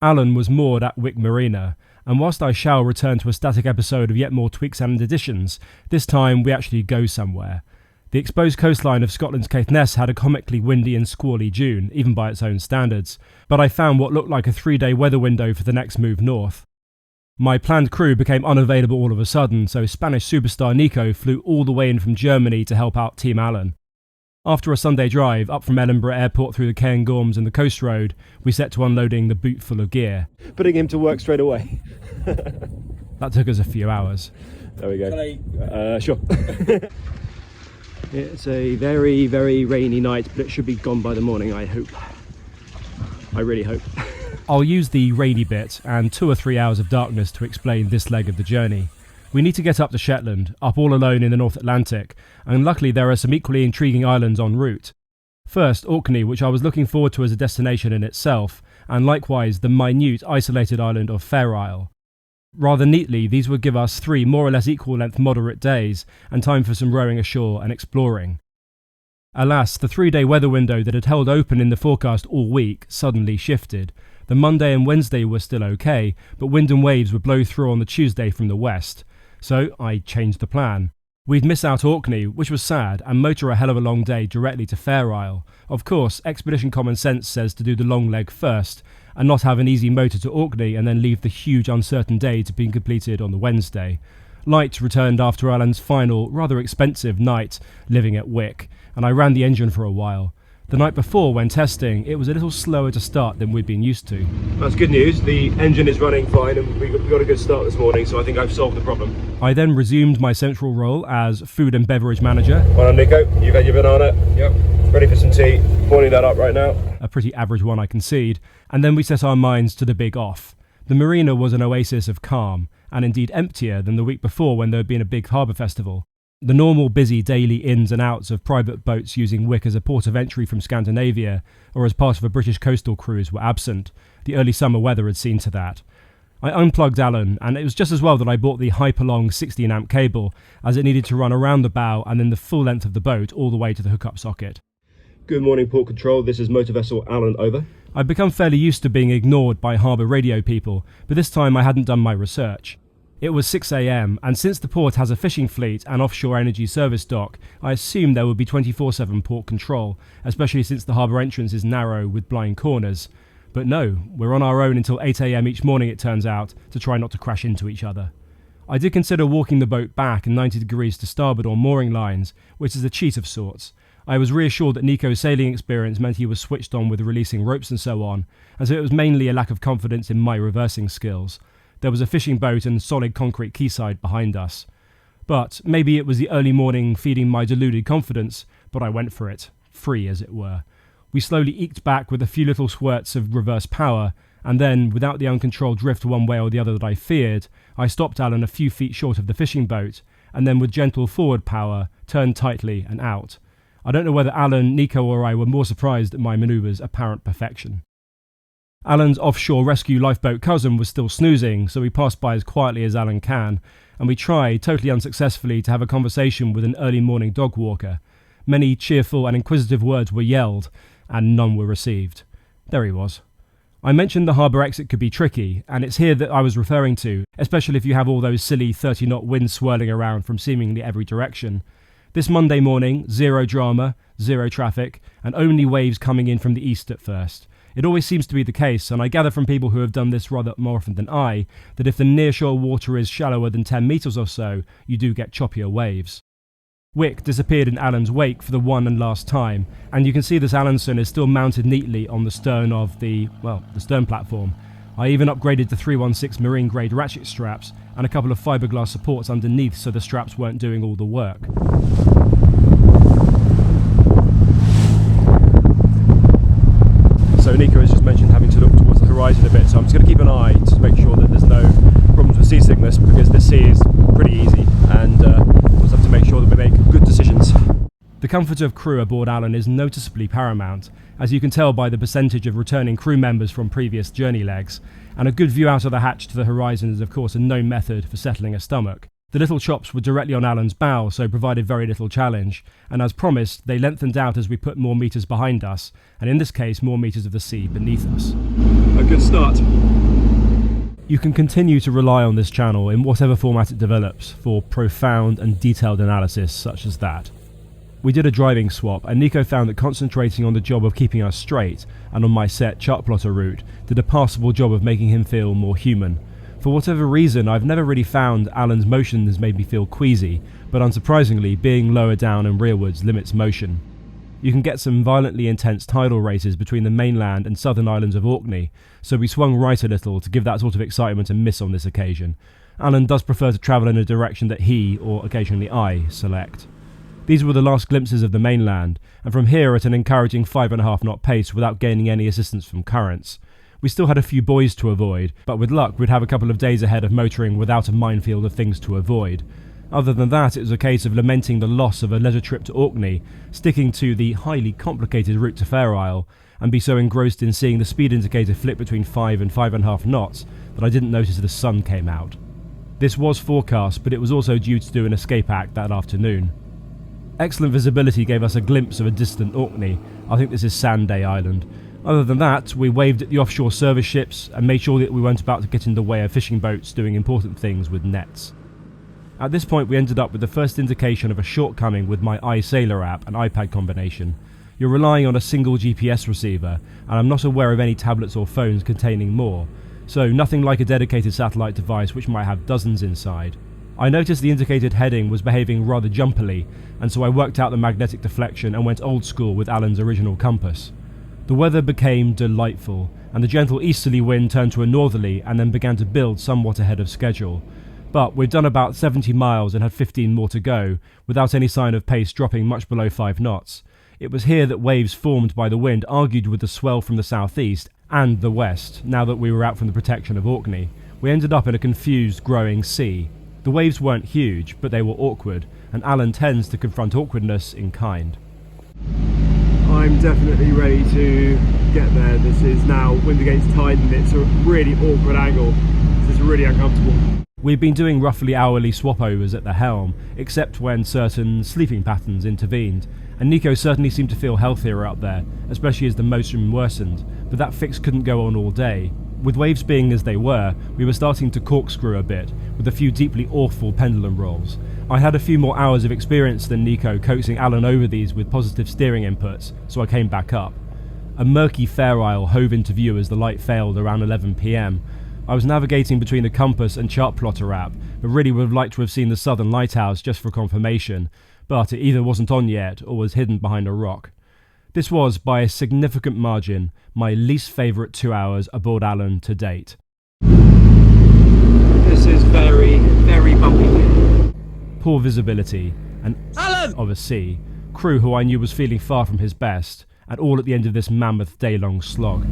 Alan was moored at Wick Marina, and whilst I shall return to a static episode of yet more tweaks and additions, this time we actually go somewhere. The exposed coastline of Scotland's Caithness had a comically windy and squally June, even by its own standards, but I found what looked like a 3-day weather window for the next move north. My planned crew became unavailable all of a sudden, so Spanish superstar Nico flew all the way in from Germany to help out Team Alan. After a Sunday drive up from Edinburgh Airport through the Cairngorms and the Coast Road, we set to unloading the boot full of gear. Putting him to work straight away. That took us a few hours. There we go. Sure. It's a very, very rainy night, but it should be gone by the morning, I hope. I really hope. I'll use the rainy bit and 2 or 3 hours of darkness to explain this leg of the journey. We need to get up to Shetland, up all alone in the North Atlantic, and luckily there are some equally intriguing islands en route. First, Orkney, which I was looking forward to as a destination in itself, and likewise the minute, isolated island of Fair Isle. Rather neatly, these would give us 3 more or less equal length moderate days, and time for some rowing ashore and exploring. Alas, the 3-day weather window that had held open in the forecast all week suddenly shifted. The Monday and Wednesday were still okay, but wind and waves would blow through on the Tuesday from the west. So I changed the plan. We'd miss out Orkney, which was sad, and motor a hell of a long day directly to Fair Isle. Of course, expedition common sense says to do the long leg first, and not have an easy motor to Orkney and then leave the huge uncertain day to be completed on the Wednesday. Light returned after Alan's final, rather expensive night living at Wick, and I ran the engine for a while. The night before, when testing, it was a little slower to start than we'd been used to. That's good news. The engine is running fine and we got a good start this morning, so I think I've solved the problem. I then resumed my central role as food and beverage manager. Well done, Nico. You've had your banana. Yep. Ready for some tea. Boiling that up right now. A pretty average one, I concede. And then we set our minds to the big off. The marina was an oasis of calm, and indeed emptier than the week before when there had been a big harbour festival. The normal busy daily ins and outs of private boats using Wick as a port of entry from Scandinavia or as part of a British coastal cruise were absent. The early summer weather had seen to that. I unplugged Alan, and it was just as well that I bought the hyper-long 16-amp cable, as it needed to run around the bow and then the full length of the boat all the way to the hookup socket. Good morning, Port Control. This is motor vessel Alan, over. I'd become fairly used to being ignored by harbour radio people, but this time I hadn't done my research. It was 6 a.m, and since the port has a fishing fleet and offshore energy service dock, I assumed there would be 24/7 port control, especially since the harbour entrance is narrow with blind corners. But no, we're on our own until 8 a.m. each morning, it turns out, to try not to crash into each other. I did consider walking the boat back 90 degrees to starboard on mooring lines, which is a cheat of sorts. I was reassured that Nico's sailing experience meant he was switched on with releasing ropes and so on, and so it was mainly a lack of confidence in my reversing skills. There was a fishing boat and solid concrete quayside behind us. But maybe it was the early morning feeding my deluded confidence, but I went for it, free as it were. We slowly eked back with a few little squirts of reverse power, and then, without the uncontrolled drift one way or the other that I feared, I stopped Alan a few feet short of the fishing boat, and then with gentle forward power, turned tightly and out. I don't know whether Alan, Nico or I were more surprised at my manoeuvre's apparent perfection. Alan's offshore rescue lifeboat cousin was still snoozing, so we passed by as quietly as Alan can, and we tried, totally unsuccessfully, to have a conversation with an early morning dog walker. Many cheerful and inquisitive words were yelled, and none were received. There he was. I mentioned the harbour exit could be tricky, and it's here that I was referring to, especially if you have all those silly 30-knot winds swirling around from seemingly every direction. This Monday morning, zero drama, zero traffic, and only waves coming in from the east at first. It always seems to be the case, and I gather from people who have done this rather more often than I, that if the nearshore water is shallower than 10 metres or so, you do get choppier waves. Wick disappeared in Alan's wake for the one and last time, and you can see this Alanson is still mounted neatly on the stern of the stern platform. I even upgraded to 316 marine grade ratchet straps and a couple of fiberglass supports underneath so the straps weren't doing all the work. So Nico has just mentioned having to look towards the horizon a bit, so I'm just going to keep an eye to make sure that there's no problems with seasickness, because this sea is pretty easy, and we'll just have to make sure that we make good decisions. The comfort of crew aboard Alan is noticeably paramount, as you can tell by the percentage of returning crew members from previous journey legs, and a good view out of the hatch to the horizon is of course a known method for settling a stomach. The little chops were directly on Alan's bow, so provided very little challenge, and as promised, they lengthened out as we put more metres behind us, and in this case more metres of the sea beneath us. A good start. You can continue to rely on this channel in whatever format it develops for profound and detailed analysis such as that. We did a driving swap, and Nico found that concentrating on the job of keeping us straight and on my set chart plotter route did a passable job of making him feel more human. For whatever reason, I've never really found Alan's motion has made me feel queasy, but unsurprisingly, being lower down and rearwards limits motion. You can get some violently intense tidal races between the mainland and southern islands of Orkney, so we swung right a little to give that sort of excitement a miss on this occasion. Alan does prefer to travel in a direction that he, or occasionally I, select. These were the last glimpses of the mainland, and from here at an encouraging 5.5 knot pace without gaining any assistance from currents. We still had a few buoys to avoid, but with luck we'd have a couple of days ahead of motoring without a minefield of things to avoid. Other than that, it was a case of lamenting the loss of a leisure trip to Orkney, sticking to the highly complicated route to Fair Isle, and be so engrossed in seeing the speed indicator flip between 5 and 5.5 knots that I didn't notice the sun came out. This was forecast, but it was also due to do an escape act that afternoon. Excellent visibility gave us a glimpse of a distant Orkney. I think this is Sanday Island. Other than that, we waved at the offshore service ships and made sure that we weren't about to get in the way of fishing boats doing important things with nets. At this point we ended up with the first indication of a shortcoming with my iSailor app and iPad combination. You're relying on a single GPS receiver, and I'm not aware of any tablets or phones containing more, so nothing like a dedicated satellite device which might have dozens inside. I noticed the indicated heading was behaving rather jumpily, and so I worked out the magnetic deflection and went old school with Alan's original compass. The weather became delightful, and the gentle easterly wind turned to a northerly and then began to build somewhat ahead of schedule. But we'd done about 70 miles and had 15 more to go, without any sign of pace dropping much below 5 knots. It was here that waves formed by the wind argued with the swell from the southeast and the west, now that we were out from the protection of Orkney. We ended up in a confused, growing sea. The waves weren't huge, but they were awkward, and Alan tends to confront awkwardness in kind. I'm definitely ready to get there. This is now wind against tide, and it's a really awkward angle. This is really uncomfortable. We've been doing roughly hourly swap-overs at the helm, except when certain sleeping patterns intervened, and Nico certainly seemed to feel healthier out there, especially as the motion worsened, but that fix couldn't go on all day. With waves being as they were, we were starting to corkscrew a bit, with a few deeply awful pendulum rolls. I had a few more hours of experience than Nico coaxing Alan over these with positive steering inputs, so I came back up. A murky Fair Isle hove into view as the light failed around 11 PM. I was navigating between the compass and chart plotter app, but really would have liked to have seen the southern lighthouse just for confirmation, but it either wasn't on yet or was hidden behind a rock. This was, by a significant margin, my least favourite 2 hours aboard Alan to date. This is very, very bumpy. Poor visibility, and Alan! Of a sea, crew who I knew was feeling far from his best, and all at the end of this mammoth day-long slog.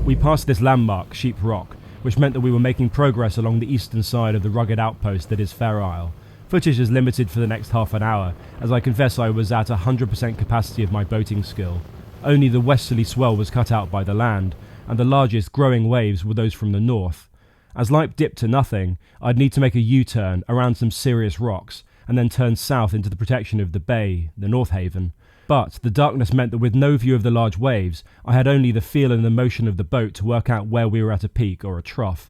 We passed this landmark, Sheep Rock, which meant that we were making progress along the eastern side of the rugged outpost that is Fair Isle. Footage is limited for the next half an hour, as I confess I was at 100% capacity of my boating skill. Only the westerly swell was cut out by the land, and the largest growing waves were those from the north. As light dipped to nothing, I'd need to make a U-turn around some serious rocks, and then turn south into the protection of the bay, the North Haven. But the darkness meant that with no view of the large waves, I had only the feel and the motion of the boat to work out where we were at a peak or a trough.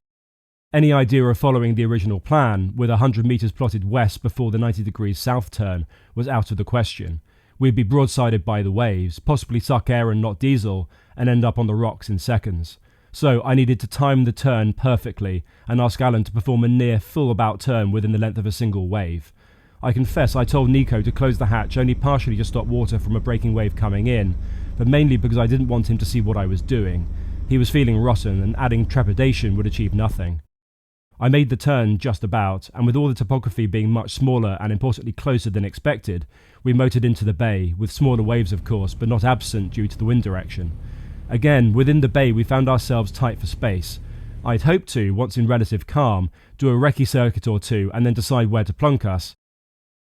Any idea of following the original plan, with 100 metres plotted west before the 90 degrees south turn, was out of the question. We'd be broadsided by the waves, possibly suck air and not diesel, and end up on the rocks in seconds. So I needed to time the turn perfectly and ask Alan to perform a near full about turn within the length of a single wave. I confess I told Nico to close the hatch only partially to stop water from a breaking wave coming in, but mainly because I didn't want him to see what I was doing. He was feeling rotten, and adding trepidation would achieve nothing. I made the turn just about, and with all the topography being much smaller and importantly closer than expected, we motored into the bay, with smaller waves of course, but not absent due to the wind direction. Again, within the bay we found ourselves tight for space. I'd hoped to, once in relative calm, do a recce circuit or two and then decide where to plunk us.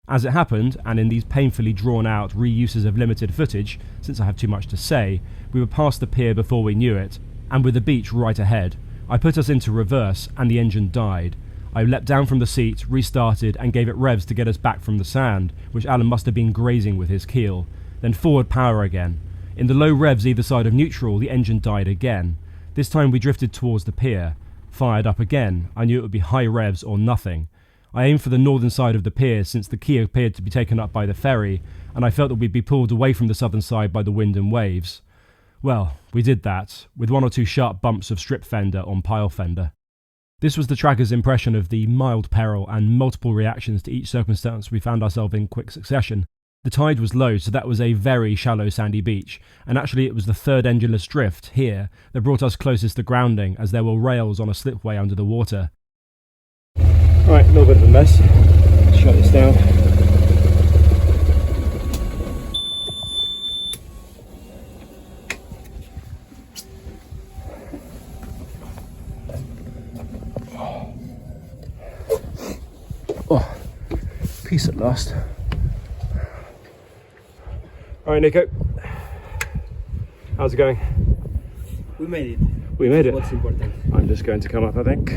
As it happened, and in these painfully drawn-out reuses of limited footage, since I have too much to say, we were past the pier before we knew it, and with the beach right ahead. I put us into reverse, and the engine died. I leapt down from the seat, restarted, and gave it revs to get us back from the sand, which Alan must have been grazing with his keel. Then forward power again. In the low revs either side of neutral, the engine died again. This time we drifted towards the pier. Fired up again. I knew it would be high revs or nothing. I aimed for the northern side of the pier since the quay appeared to be taken up by the ferry, and I felt that we'd be pulled away from the southern side by the wind and waves. Well, we did that, with 1 or 2 sharp bumps of strip fender on pile fender. This was the tracker's impression of the mild peril and multiple reactions to each circumstance we found ourselves in quick succession. The tide was low, so that was a very shallow sandy beach, and actually it was the third engineless drift, here, that brought us closest to grounding, as there were rails on a slipway under the water. Right, a little bit of a mess. Let's shut this down. Oh, peace at last. Alright, Nico. How's it going? We made it. We made it. What's important? I'm just going to come up, I think.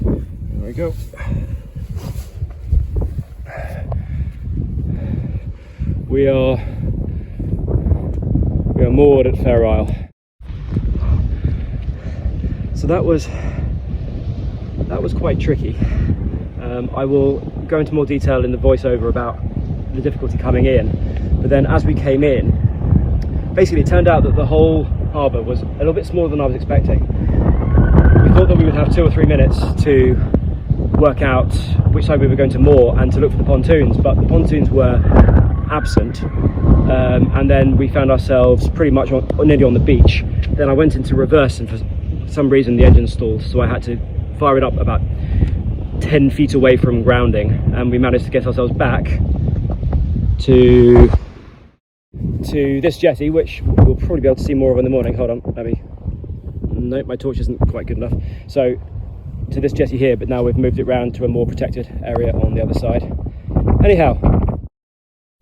There we go. We are moored at Fair Isle. So that was quite tricky. I will go into more detail in the voiceover about the difficulty coming in, but then as we came in, basically it turned out that the whole harbour was a little bit smaller than I was expecting. We thought that we would have 2 or 3 minutes to work out which side we were going to moor and to look for the pontoons, but the pontoons were absent, and then we found ourselves pretty much nearly on the beach. Then I went into reverse, and for some reason the engine stalled, so I had to fire it up about 10 feet away from grounding, and we managed to get ourselves back to this jetty, which we'll probably be able to see more of in the morning. Hold on, maybe. No, my torch isn't quite good enough. So to this jetty here, but now we've moved it round to a more protected area on the other side. Anyhow,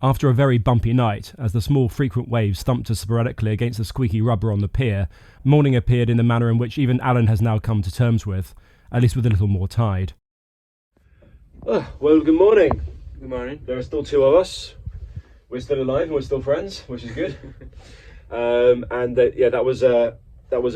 after a very bumpy night, as the small frequent waves thumped us sporadically against the squeaky rubber on the pier, morning appeared in the manner in which even Alan has now come to terms with, at least with a little more tide. Well, good morning. Good morning. There are still 2 of us. We're still alive and we're still friends, which is good. Yeah, that was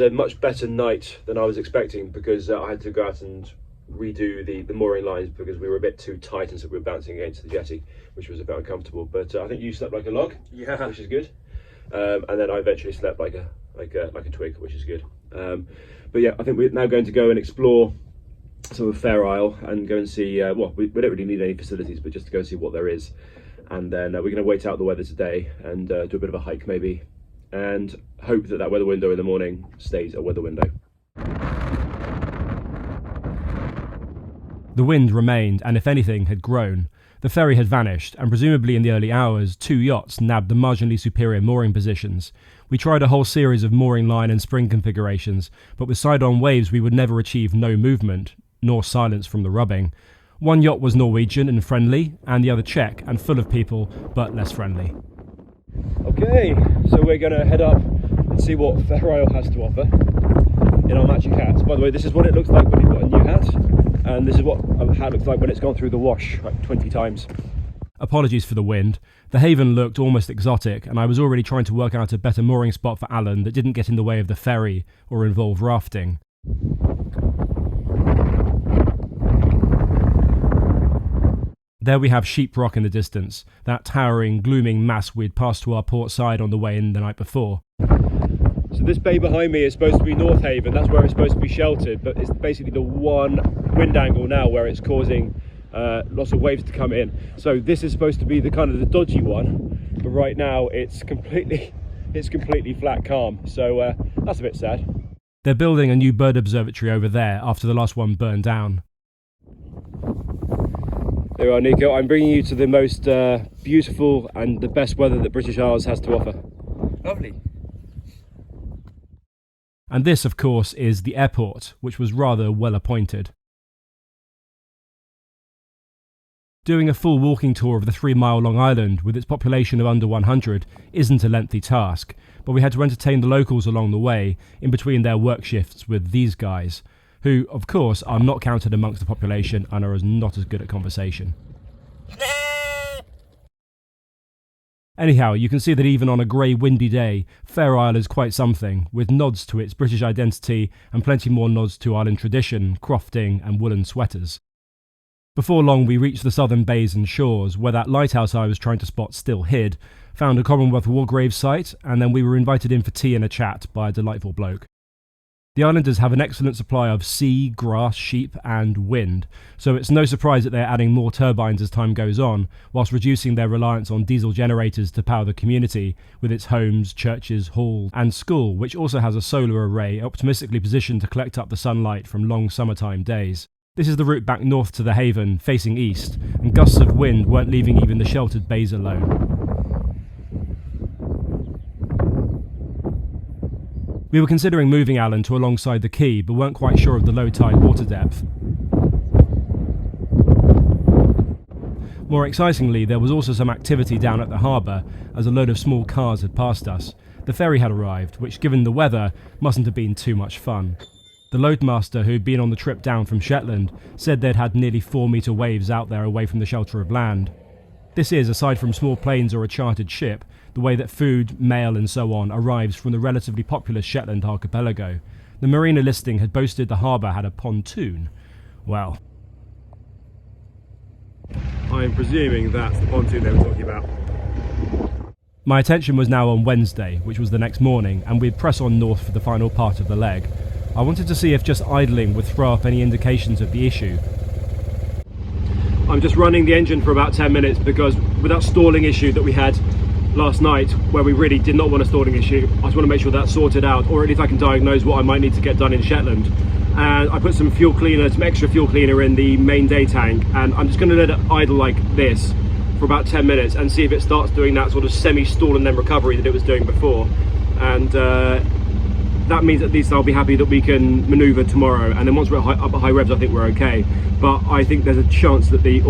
a much better night than I was expecting, because I had to go out and redo the mooring lines because we were a bit too tight, and so we were bouncing against the jetty, which was a bit uncomfortable. But I think you slept like a log, Yeah. which is good. And then I eventually slept like a twig, which is good. But yeah, I think we're now going to go and explore sort of Fair Isle and go and see. We don't really need any facilities, but just to go and see what there is. And then we're going to wait out the weather today and do a bit of a hike maybe, and hope that that weather window in the morning stays a weather window. The wind remained, and if anything had grown. The ferry had vanished, and presumably in the early hours 2 yachts nabbed the marginally superior mooring positions. We tried a whole series of mooring line and spring configurations, but with side-on waves we would never achieve no movement, nor silence from the rubbing. One yacht was Norwegian and friendly, and the other Czech and full of people, but less friendly. Okay, so we're going to head up and see what Fair Isle has to offer in our matching hats. By the way, this is what it looks like when you've got a new hat, and this is what a hat looks like when it's gone through the wash like 20 times. Apologies for the wind. The haven looked almost exotic, and I was already trying to work out a better mooring spot for Alan that didn't get in the way of the ferry or involve rafting. There we have Sheep Rock in the distance, that towering, glooming mass we'd passed to our port side on the way in the night before. So this bay behind me is supposed to be North Haven, that's where it's supposed to be sheltered, but it's basically the one wind angle now where it's causing lots of waves to come in. So this is supposed to be the kind of the dodgy one, but right now it's completely flat calm, so that's a bit sad. They're building a new bird observatory over there after the last one burned down. There you are, Nico. I'm bringing you to the most beautiful and the best weather that British Isles has to offer. Lovely. And this, of course, is the airport, which was rather well appointed. Doing a full walking tour of the 3-mile long island with its population of under 100 isn't a lengthy task, but we had to entertain the locals along the way, in between their work shifts with these guys. who, of course, are not counted amongst the population and are not as good at conversation. Anyhow, you can see that even on a grey, windy day, Fair Isle is quite something, with nods to its British identity and plenty more nods to island tradition, crofting and woolen sweaters. Before long, we reached the southern bays and shores, where that lighthouse I was trying to spot still hid, found a Commonwealth War grave site, and then we were invited in for tea and a chat by a delightful bloke. The islanders have an excellent supply of sea, grass, sheep and wind, so it's no surprise that they're adding more turbines as time goes on, whilst reducing their reliance on diesel generators to power the community, with its homes, churches, halls and school, which also has a solar array optimistically positioned to collect up the sunlight from long summertime days. This is the route back north to the haven, facing east, and gusts of wind weren't leaving even the sheltered bays alone. We were considering moving Alan to alongside the quay, but weren't quite sure of the low tide water depth. More excitingly, there was also some activity down at the harbour, as a load of small cars had passed us. The ferry had arrived, which, given the weather, mustn't have been too much fun. The loadmaster, who'd been on the trip down from Shetland, said they'd had nearly 4-metre waves out there away from the shelter of land. This is, aside from small planes or a chartered ship, the way that food, mail and so on arrives from the relatively populous Shetland archipelago. The marina listing had boasted the harbour had a pontoon. Well, I'm presuming that's the pontoon they were talking about. my attention was now on Wednesday, which was the next morning, and we'd press on north for the final part of the leg. I wanted to see if just idling would throw up any indications of the issue. I'm just running the engine for about 10 minutes because with that stalling issue that we had last night, where we really did not want a stalling issue, I just want to make sure that's sorted out, or at least I can diagnose what I might need to get done in Shetland. And I put some fuel cleaner, some extra fuel cleaner in the main day tank, and I'm just going to let it idle like this for about 10 minutes and see if it starts doing that sort of semi-stall and then recovery that it was doing before. And that means at least I'll be happy that we can manoeuvre tomorrow, and then once we're up at high revs I think we're okay. But I think there's a chance that the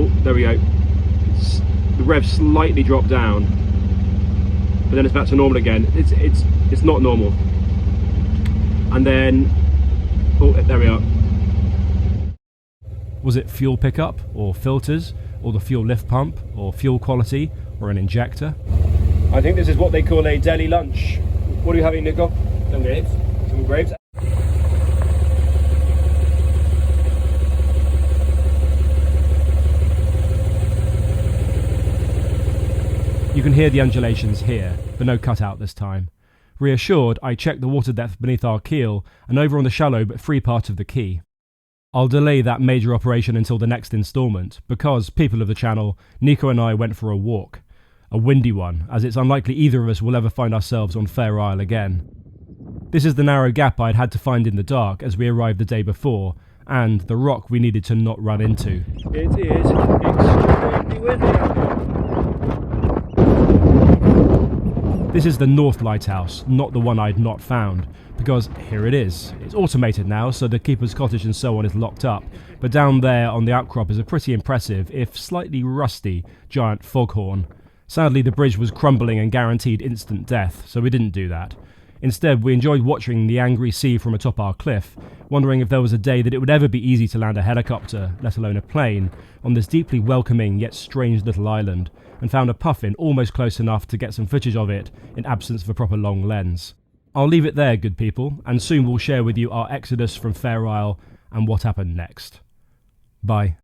revs slightly drop down, but then it's back to normal again. It's not normal. And then, oh, there we are. Was it fuel pickup, or filters, or the fuel lift pump, or fuel quality, or an injector? I think this is what they call a deli lunch. What are you having, Nico? Some grapes. Some grapes. You can hear the undulations here, but no cutout this time. Reassured, I checked the water depth beneath our keel and over on the shallow but free part of the quay. I'll delay that major operation until the next instalment, because, people of the channel, Nico and I went for a walk. A windy one, as it's unlikely either of us will ever find ourselves on Fair Isle again. This is the narrow gap I'd had to find in the dark as we arrived the day before, and the rock we needed to not run into. It is extremely windy out here. This is the North Lighthouse, not the one I'd not found, because here it is. It's automated now, so the keeper's cottage and so on is locked up, but down there on the outcrop is a pretty impressive, if slightly rusty, giant foghorn. Sadly, the bridge was crumbling and guaranteed instant death, so we didn't do that. Instead, we enjoyed watching the angry sea from atop our cliff, wondering if there was a day that it would ever be easy to land a helicopter, let alone a plane, on this deeply welcoming yet strange little island, and found a puffin almost close enough to get some footage of it in absence of a proper long lens. I'll leave it there, good people, and soon we'll share with you our exodus from Fair Isle and what happened next. Bye.